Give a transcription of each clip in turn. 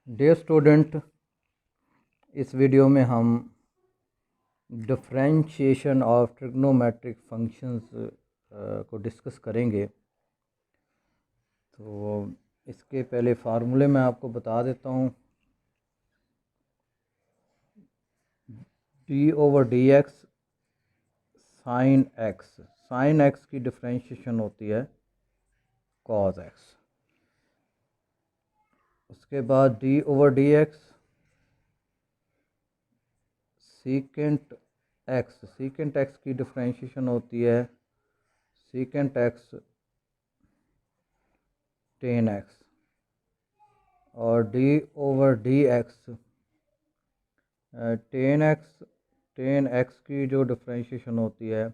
Dear student, इस video में हम डिफरेंशिएशन ऑफ ट्रिग्नोमेट्रिक फंक्शंस को डिस्कस करेंगे। तो इसके पहले फार्मूले मैं आपको बता देता हूँ। D over d x sign x की डिफरेंशिएशन होती है कॉस एक्स। उसके बाद D over d x secant x की डिफरेंशिएशन होती है सीकेंट एक्स टेन एक्स। और d over d x ten x की जो डिफरेंशिएशन होती है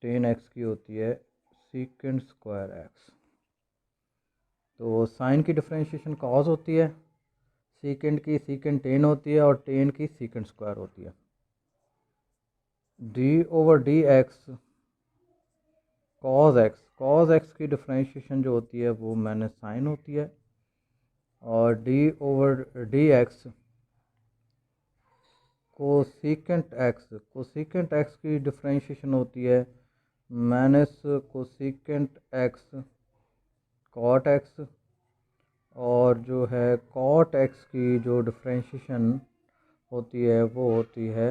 टेन एक्स की होती है सीकेंट स्क्वायर एक्स। तो साइन की डिफरेंशिएशन कॉस होती है, सीकेंट की सीकेंट टेन होती है और टेन की सीकेंट स्क्वायर होती है। D over d x cos x की डिफरेंशिएशन जो होती है वो माइनस साइन होती है। और d over d x cosecant x की डिफरेंशिएशन होती है minus cosecant x cot x. और जो है कॉट एक्स की जो डिफरेंशिएशन होती है वो होती है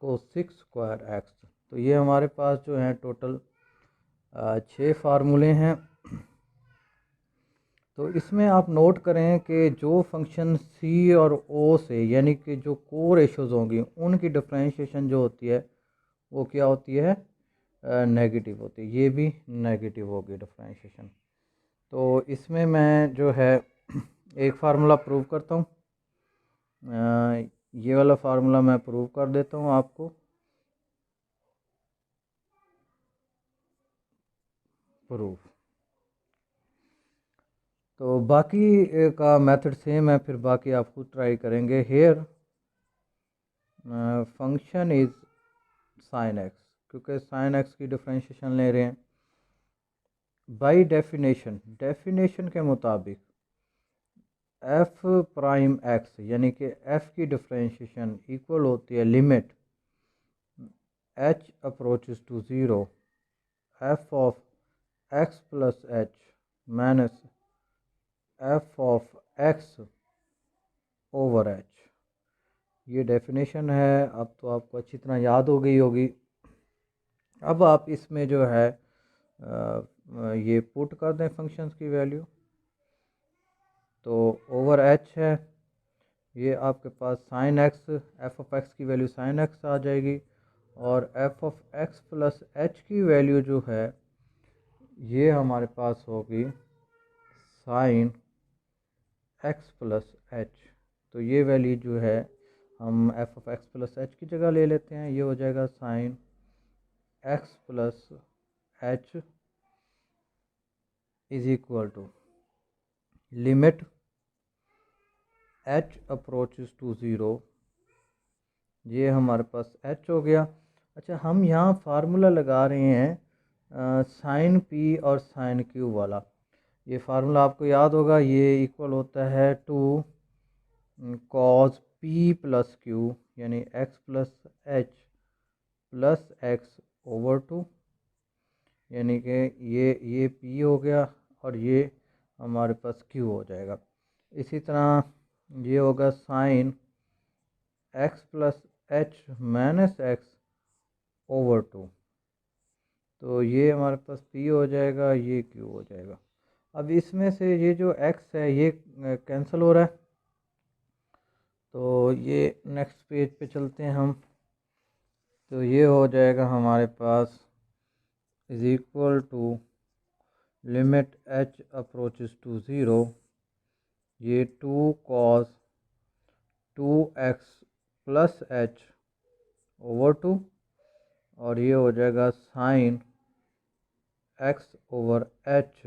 कोसेक स्क्वायर एक्स। तो ये हमारे पास जो है टोटल 6 फार्मूले हैं। तो इसमें आप नोट करें कि जो फंक्शन सी और ओ से यानी कि जो को रेशोज़ होंगी उनकी डिफरेंशिएशन जो होती है वो क्या होती है, नेगेटिव होती है। ये भी नेगेटिव होगी डिफरेंशिएशन। तो इसमें मैं जो है एक फार्मूला प्रूव करता हूँ। ये वाला फार्मूला मैं प्रूव कर देता हूँ आपको। प्रूफ तो बाकी का मेथड सेम है, फिर बाकी आप खुद ट्राई करेंगे। Here function is sine x, क्योंकि साइन एक्स की डिफरेंशिएशन ले रहे हैं। बाय डेफिनेशन के मुताबिक एफ प्राइम एक्स यानी कि एफ की डिफरेंशिएशन इक्वल होती है limit h approaches to zero f of x plus h minus f of x over h. ये डेफिनेशन है। अब तो आपको अच्छी तरह याद हो गई होगी। अब आप इसमें जो है ये पुट कर दें फंक्शंस की वैल्यू। तो ओवर एच है, ये आपके पास sine x, f of x की वैल्यू साइन एक्स आ जाएगी। और f of x plus h की वैल्यू जो है ये हमारे पास होगी साइन एक्स प्लस एच। तो ये वैल्यू जो है हम f of x plus h की जगह ले लेते हैं। ये हो जाएगा sine x plus h is equal to limit h approaches to zero. ये हमारे पास एच हो गया। अच्छा, हम यहाँ फार्मूला लगा रहे हैं साइन पी और साइन क्यू वाला। ये फार्मूला आपको याद होगा, ये इक्वल होता है to cos p plus q यानी x plus h plus x over two. यानी कि ये पी हो गया और ये हमारे पास क्यू हो जाएगा। इसी तरह ये होगा sine x plus h minus x over two. तो ये हमारे पास पी हो जाएगा, ये क्यू हो जाएगा। अब इसमें से ये जो एक्स है ये कैंसिल हो रहा है। तो ये नेक्स्ट पेज पे चलते हैं हम। तो ये हो जाएगा हमारे पास is equal to limit h approaches to zero, ये two cos two x plus h over two. और ये हो जाएगा साइन एक्स ओवर एच,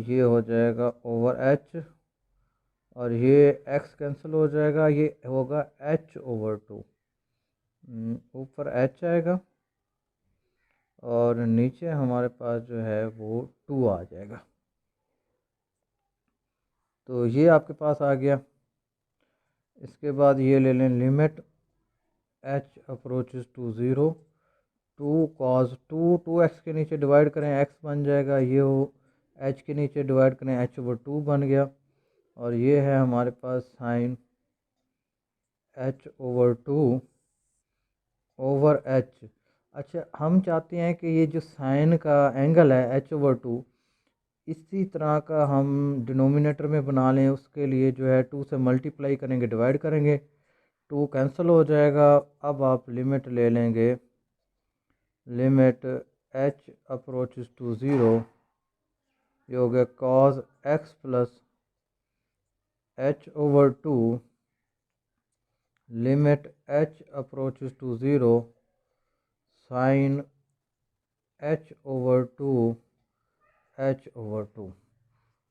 ये हो जाएगा ओवर एच। और ये एक्स कैंसिल हो जाएगा, ये होगा एच ओवर टू। ऊपर एच आएगा और नीचे हमारे पास जो है वो टू आ जाएगा। तो ये आपके पास आ गया। इसके बाद ये ले लें limit h approaches to 0 two cos two x के नीचे डिवाइड करें x बन जाएगा, ये हो h के नीचे डिवाइड करें h/2 बन गया, और ये है हमारे पास साइन h/2 ओवर h। अच्छा, हम चाहते हैं कि ये जो साइन का एंगल है h/2 इसी तरह का हम डिनोमिनेटर में बना लें। उसके लिए जो है 2 से मल्टीप्लाई करेंगे, डिवाइड करेंगे, 2 कैंसिल हो जाएगा। अब आप लिमिट ले लेंगे, लिमिट h अप्रोचेस टू 0, ये हो गया cos x plus h/2 limit h approaches to 0 sine h/2 h/2।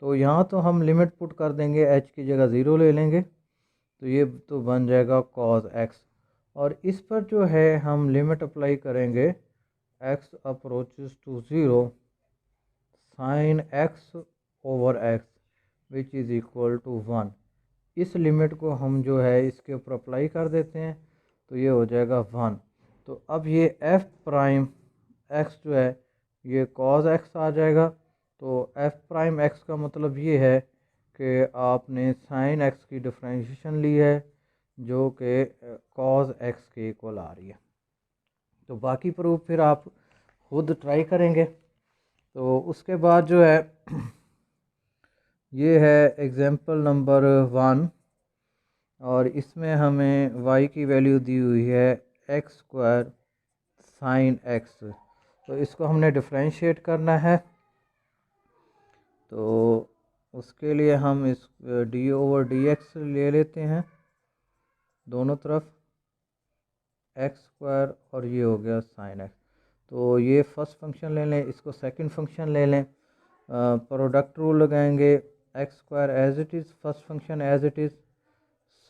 तो यहाँ तो हम लिमिट पुट कर देंगे, h की जगह 0 ले लेंगे, तो ये तो बन जाएगा cos x। और इस पर जो है हम लिमिट अप्लाई करेंगे x approaches to 0 sine x over x which is equal to 1। इस लिमिट को हम जो है इसके ऊपर अप्लाई कर देते हैं, तो ये हो जाएगा 1। तो अब ये f प्राइम x जो है ये cos x आ जाएगा। तो f प्राइम x का मतलब ये है कि आपने साइन x की डिफरेंशिएशन ली है जो कि cos x के इक्वल आ रही है। तो बाकी प्रूफ फिर आप खुद ट्राई करेंगे। तो उसके बाद जो है ये है एग्जांपल नंबर 1, और इसमें हमें y की वैल्यू दी हुई है x² साइन x। तो इसको हमने डिफरेंशिएट करना है, तो उसके लिए हम इस d/dx ले लेते हैं दोनों तरफ, x² और ये हो गया साइन x। तो ये फर्स्ट फंक्शन ले लें, इसको सेकंड फंक्शन ले लें, प्रोडक्ट रूल लगाएंगे, x² as it is, first function as it is,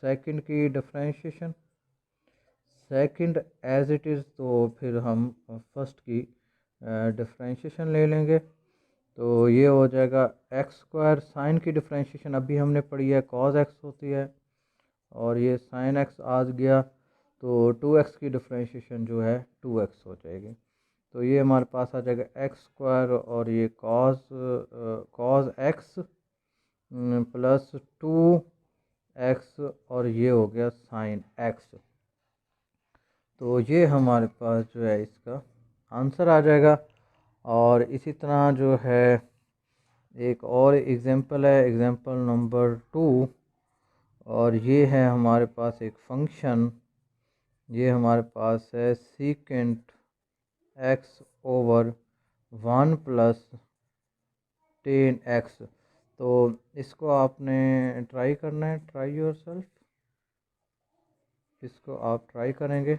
second की differentiation second as it is, तो फिर हम फर्स्ट की डिफरेंशिएशन ले लेंगे। तो ये हो जाएगा x² साइन की डिफरेंशिएशन अभी हमने पढ़ी है cos x होती है, और ये साइन x आ गया, तो 2x की डिफरेंशिएशन जो है 2x हो जाएगी। तो ये हमारे पास आ जाएगा x² और ये cos x प्लस 2x और ये हो गया साइन x। तो ये हमारे पास जो है इसका आंसर आ जाएगा। और इसी तरह जो है एक और एग्जांपल है, एग्जांपल नंबर 2, और ये है हमारे पास एक फंक्शन, ये हमारे पास है secant x over 1 plus 10x। तो इसको आपने ट्राई करना है, ट्राई योरसेल्फ, इसको आप ट्राई करेंगे।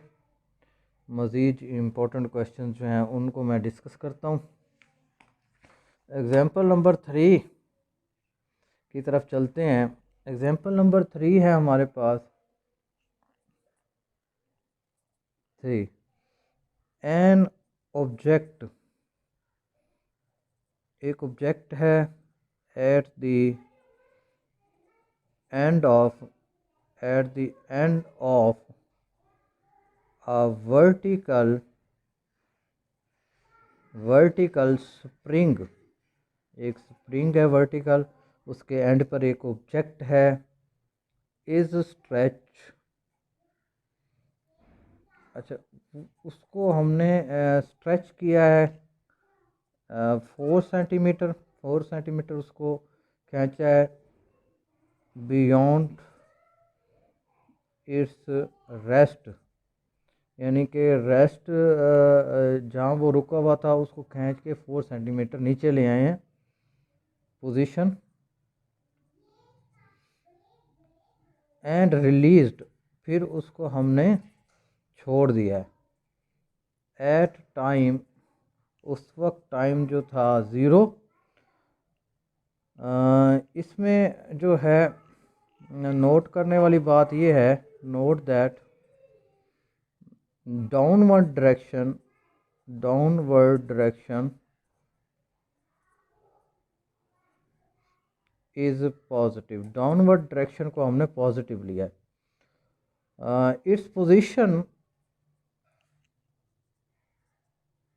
मज़ीद इम्पोर्टेंट क्वेश्चन जो हैं उनको मैं डिस्कस करता हूँ। एग्जांपल नंबर 3 की तरफ चलते हैं। एग्जांपल नंबर 3 है हमारे पास 3, एन ऑब्जेक्ट, एक ऑब्जेक्ट है at the end of a vertical spring, एक स्प्रिंग है वर्टिकल, उसके एंड पर एक ऑब्जेक्ट है, इज स्ट्रेच। अच्छा, उसको हमने स्ट्रेच किया है 4 सेंटीमीटर, 4 सेंटीमीटर उसको खींचा है बियॉन्ड इट्स रेस्ट, यानी कि रेस्ट जहाँ वो रुका हुआ था उसको खींच के 4 सेंटीमीटर नीचे ले आए हैं पोजीशन, एंड रिलीज्ड, फिर उसको हमने छोड़ दिया है एट टाइम, उस वक्त टाइम जो था 0। इसमें जो है नोट करने वाली बात ये है, note that downward direction is positive, downward direction को हमने पॉजिटिव लिया है। इट्स पोजीशन,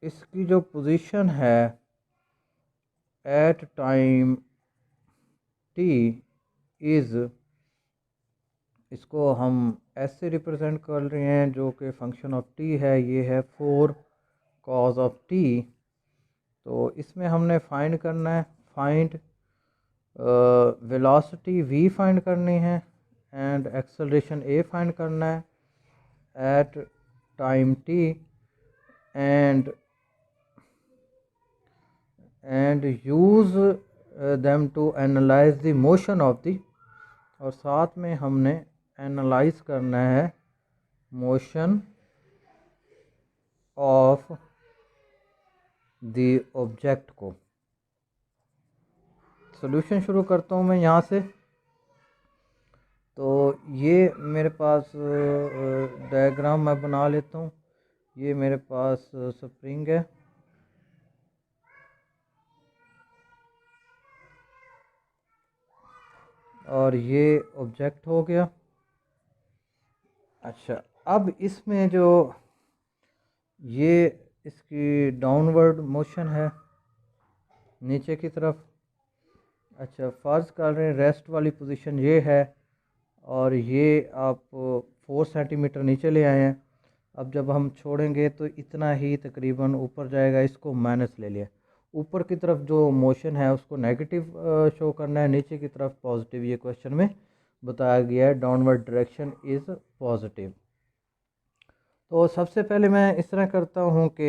इसकी जो पोजीशन है एट टाइम टी इज़, इसको हम एस से रिप्रेजेंट कर रहे हैं जो कि फंक्शन ऑफ टी है, ये है 4 cos ऑफ टी। तो इसमें हमने फाइंड करना है, फाइंड वेलोसिटी v फाइंड करनी है एंड एक्सेलरेशन a फाइंड करना है at time t and use them to analyze the motion of the, और साथ में हमने एनालाइज करना है मोशन ऑफ द ऑब्जेक्ट को। सॉल्यूशन शुरू करता हूँ मैं यहाँ से। तो ये मेरे पास डायग्राम मैं बना लेता हूँ। ये मेरे पास स्प्रिंग है, और ये ऑब्जेक्ट हो गया। अच्छा, अब इसमें जो ये इसकी डाउनवर्ड मोशन है नीचे की तरफ। अच्छा, फ़र्ज़ कर रहे हैं रेस्ट वाली पोजीशन ये है, और ये आप 4 सेंटीमीटर नीचे ले आए हैं। अब जब हम छोड़ेंगे तो इतना ही तकरीबन ऊपर जाएगा, इसको माइनस ले लिया। ऊपर की तरफ जो मोशन है उसको नेगेटिव शो करना है, नीचे की तरफ पॉजिटिव, ये क्वेश्चन में बताया गया है, डाउनवर्ड डायरेक्शन इज़ पॉजिटिव। तो सबसे पहले मैं इस तरह करता हूँ कि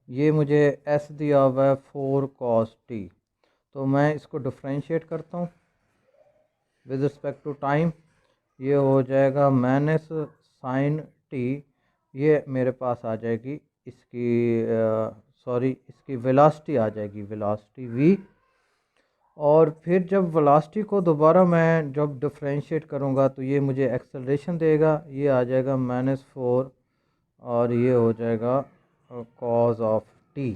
ये मुझे एस दिया हुआ है 4 cos t, तो मैं इसको डिफ्रेंशिएट करता हूँ विद रिस्पेक्ट टू टाइम। ये हो जाएगा माइनस साइन टी, ये मेरे पास आ जाएगी इसकी इसकी वेलोसिटी आ जाएगी, वेलोसिटी v। और फिर जब वेलोसिटी को दोबारा मैं जब डिफ्रेंशिएट करूँगा तो ये मुझे एक्सेलरेशन देगा, ये आ जाएगा -4, और ये हो जाएगा कॉज ऑफ टी।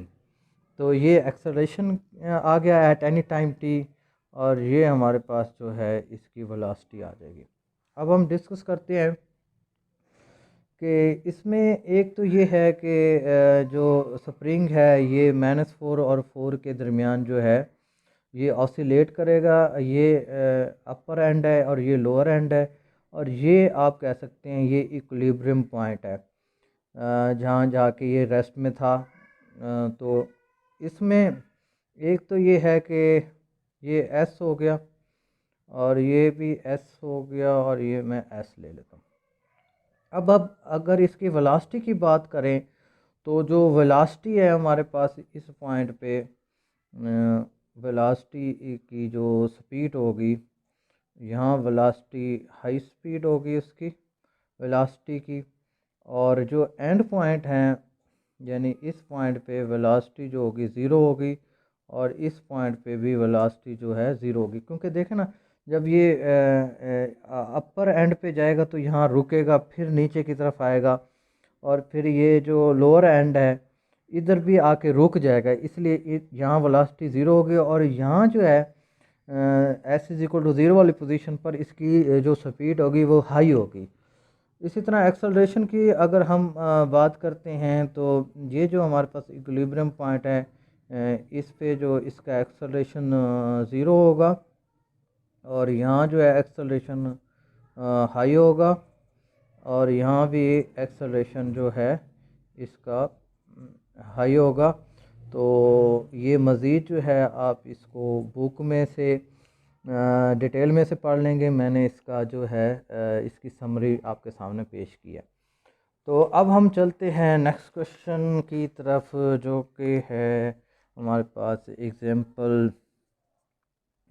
तो ये एक्सेलरेशन आ गया एट एनी टाइम टी, और ये हमारे पास जो है इसकी वेलोसिटी आ जाएगी। अब हम डिस्कस करते हैं कि इसमें एक तो ये है कि जो स्प्रिंग है ये -4 और 4 के दरमियान जो है ये ऑसिलेट करेगा। ये अपर एंड है और ये लोअर एंड है, और ये आप कह सकते हैं ये इक्विलिब्रियम पॉइंट है जहाँ जाके ये रेस्ट में था। तो इसमें एक तो ये है कि ये एस हो गया, और ये भी एस हो गया, और ये मैं एस ले लेता हूँ। अब अगर इसकी वेलोसिटी की बात करें तो जो वेलोसिटी है हमारे पास इस पॉइंट पे, वेलोसिटी की जो स्पीड होगी, यहाँ वेलोसिटी हाई स्पीड होगी उसकी वेलोसिटी की, और जो एंड पॉइंट हैं यानी इस पॉइंट पे वेलोसिटी जो होगी ज़ीरो होगी, और इस पॉइंट पे भी वेलोसिटी जो है ज़ीरो होगी। क्योंकि देखें ना, जब ये अपर एंड पे जाएगा तो यहाँ रुकेगा, फिर नीचे की तरफ आएगा, और फिर ये जो लोअर एंड है इधर भी आके रुक जाएगा, इसलिए यहाँ वेलोसिटी ज़ीरो होगी, और यहाँ जो है s is equal to zero वाली पोजीशन पर इसकी जो स्पीड होगी वो हाई होगी। इसी तरह एक्सेलरेशन की अगर हम बात करते हैं तो ये जो हमारे पास इक्विलिब्रियम पॉइंट है इस पे जो इसका एक्सेलरेशन ज़ीरो होगा, और यहाँ जो है एक्सेलरेशन हाई होगा, और यहाँ भी एक्सेलरेशन जो है इसका हाई होगा। तो ये मज़ीद जो है आप इसको बुक में से डिटेल में से पढ़ लेंगे, मैंने इसका जो है इसकी समरी आपके सामने पेश किया। तो अब हम चलते हैं नेक्स्ट क्वेश्चन की तरफ, जो कि है हमारे पास एग्जांपल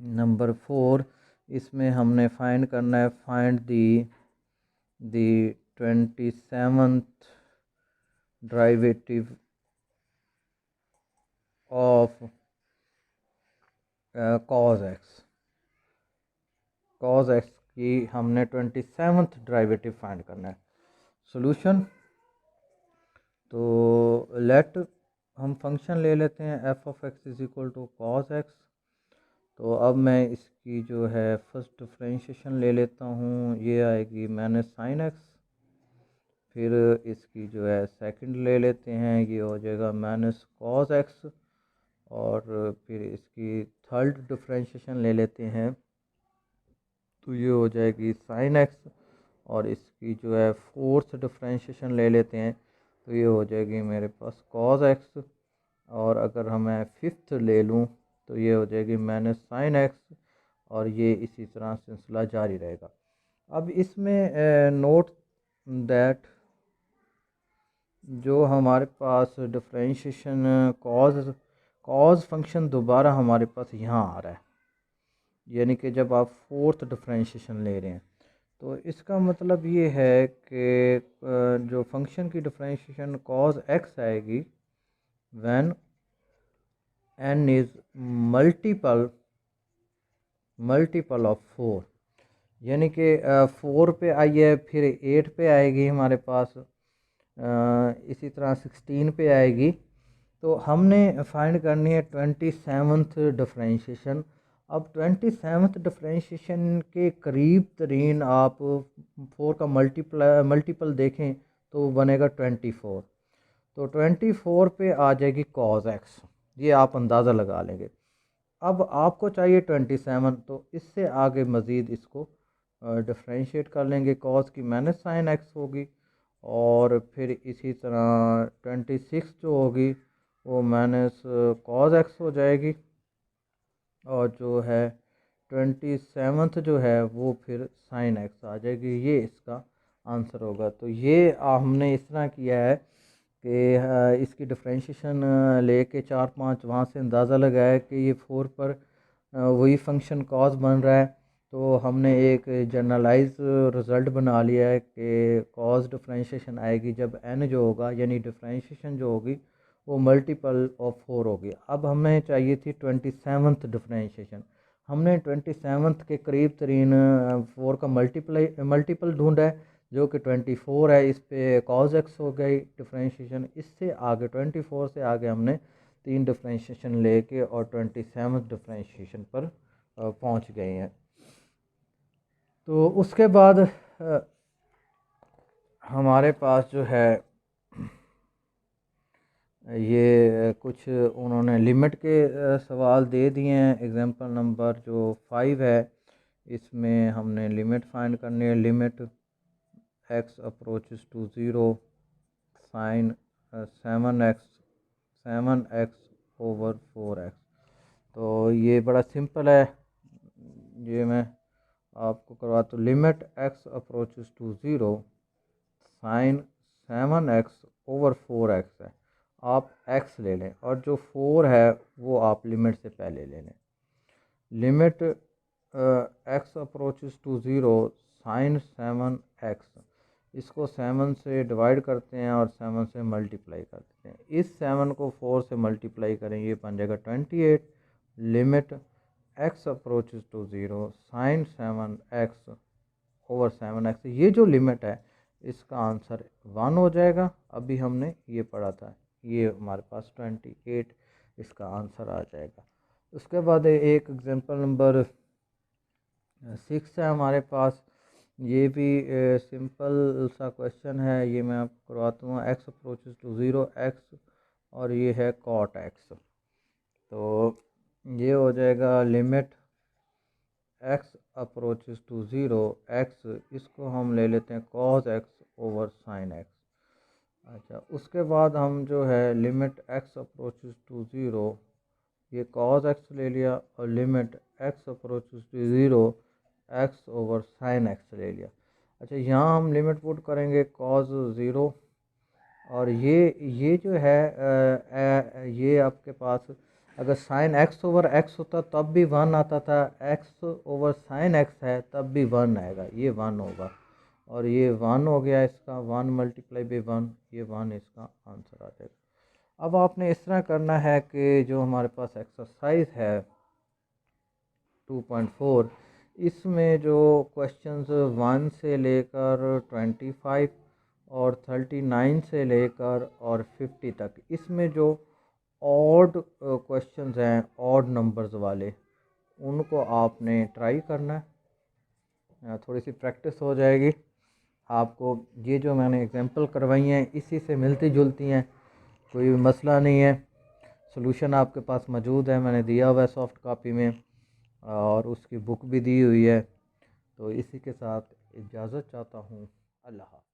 नंबर 4। इसमें हमने फाइंड करना है, find the 27th derivative of cos x। cos x की हमने 27th डेरिवेटिव फाइंड करना है। सॉल्यूशन, तो लेट हम फंक्शन ले लेते हैं f of x is equal to cos x. तो अब मैं इसकी जो है फर्स्ट डिफरेंशिएशन ले लेता हूँ, ये आएगी माइनस साइन एक्स। फिर इसकी जो है सेकंड ले लेते हैं, ये हो जाएगा माइनस कॉस एक्स। और फिर इसकी थर्ड डिफरेंशिएशन ले लेते हैं, तो ये हो जाएगी साइन एक्स। और इसकी जो है फोर्थ डिफरेंशिएशन ले लेते हैं, तो ये हो जाएगी मेरे पास कॉस एक्स। और अगर मैं फिफ्थ ले लूँ तो ये हो जाएगी माइनस साइन एक्स। और ये इसी तरह सिलसिला जारी रहेगा। अब इसमें नोट दैट जो हमारे पास डिफरेंशिएशन कॉज फंक्शन दोबारा हमारे पास यहाँ आ रहा है, यानी कि जब आप फोर्थ डिफरेंशिएशन ले रहे हैं, तो इसका मतलब ये है कि जो फंक्शन की डिफरेंशिएशन कॉज एक्स आएगी when n is multiple of four. यानी कि 4 पे आई है, फिर 8 पे आएगी हमारे पास, इसी तरह 16 पे आएगी। तो हमने फाइंड करनी है 27th डिफरेंशिएशन। अब 27th डिफरेंशिएशन के करीब तरीन आप 4 का मल्टीपल देखें तो बनेगा 24। तो 24 पे आ जाएगी कॉज एक्स, ये आप अंदाज़ा लगा लेंगे। अब आपको चाहिए 27, तो इससे आगे मज़ीद इसको डिफ्रेंशिएट कर लेंगे, कॉस की माइनस साइन एक्स होगी। और फिर इसी तरह 26 जो होगी वो माइनस कॉस एक्स हो जाएगी। और जो है 27th जो है वो फिर साइन एक्स आ जाएगी। ये इसका आंसर होगा। तो ये हमने इस तरह किया है कि इसकी डिफ्रेंशिएशन लेके 4-5 वहाँ से अंदाज़ा लगाया कि ये 4 पर वही फंक्शन कॉस बन रहा है। तो हमने एक जनरलाइज रिज़ल्ट बना लिया है कि कॉस डिफ्रेंशिएशन आएगी जब n जो होगा, यानी डिफ्रेंशिएशन जो होगी वो मल्टीपल ऑफ 4 होगी। अब हमें चाहिए थी 27th डिफ्रेंशिएशन। हमने 27th के करीब तरीन 4 का मल्टीपल ढूंढा है, जो कि 24 है। इस पे कॉस एक्स हो गई डिफ्रेंशिएशन। इससे आगे 24 से आगे हमने 3 डिफ्रेंशिएशन लेके और 27th डिफ्रेंशिएशन पर पहुंच गए हैं। तो उसके बाद हमारे पास जो है ये कुछ उन्होंने लिमिट के सवाल दे दिए हैं। एग्जांपल नंबर जो 5 है, इसमें हमने लिमिट फाइंड करनी है। Limit x approaches to 0 sine 7x over 4x। तो ये बड़ा सिंपल है, ये मैं आपको करवाता हूँ। Limit x approaches to 0 sine 7x over 4x है। आप x ले लें और जो 4 है वो आप लिमिट से पहले ले लें। Limit x approaches to 0 sine 7x, इसको 7 से डिवाइड करते हैं और 7 से मल्टीप्लाई कर देते हैं। इस 7 को 4 से मल्टीप्लाई करें, ये बन जाएगा 28। Limit x approaches to 0 sine 7x over 7x, ये जो लिमिट है इसका आंसर 1 हो जाएगा। अभी हमने ये पढ़ा था, ये हमारे पास 28 इसका आंसर आ जाएगा। उसके बाद एक एग्जांपल नंबर 6 है हमारे पास। ये भी सिंपल सा क्वेश्चन है, ये मैं आपको करवाता हूँ। x अप्रोचेस टू 0 x और ये है कॉट x। तो ये हो जाएगा limit x approaches to 0 x, इसको हम ले लेते हैं cos x over sine x। अच्छा, उसके बाद हम जो है लिमिट x अप्रोचेस टू 0, ये कॉस x ले लिया, और limit x approaches to 0 x over sine x ले लिया। अच्छा, यहाँ हम लिमिट पुट करेंगे कॉस 0, और ये जो है ये आपके पास अगर साइन एक्स ओवर एक्स होता तब भी 1 आता था, एक्स ओवर साइन एक्स है तब भी 1 आएगा, ये 1 होगा। और ये 1 हो गया, इसका 1 मल्टीप्लाई बाई 1, ये 1 इसका आंसर आ जाएगा। अब आपने इस तरह करना है कि जो हमारे पास एक्सरसाइज है 2.4, इसमें जो क्वेश्चंस 1 से लेकर 25 और 39 से लेकर और 50 तक, इसमें जो ऑड क्वेश्चंस हैं, ऑड नंबर्स वाले, उनको आपने ट्राई करना है, थोड़ी सी प्रैक्टिस हो जाएगी आपको। ये जो मैंने एग्जांपल करवाई हैं इसी से मिलती जुलती हैं, कोई भी मसला नहीं है। सॉल्यूशन आपके पास मौजूद है, मैंने दिया हुआ है सॉफ्ट कॉपी में, और उसकी बुक भी दी हुई है। तो इसी के साथ इजाज़त चाहता हूँ। अल्लाह हाफ़िज़।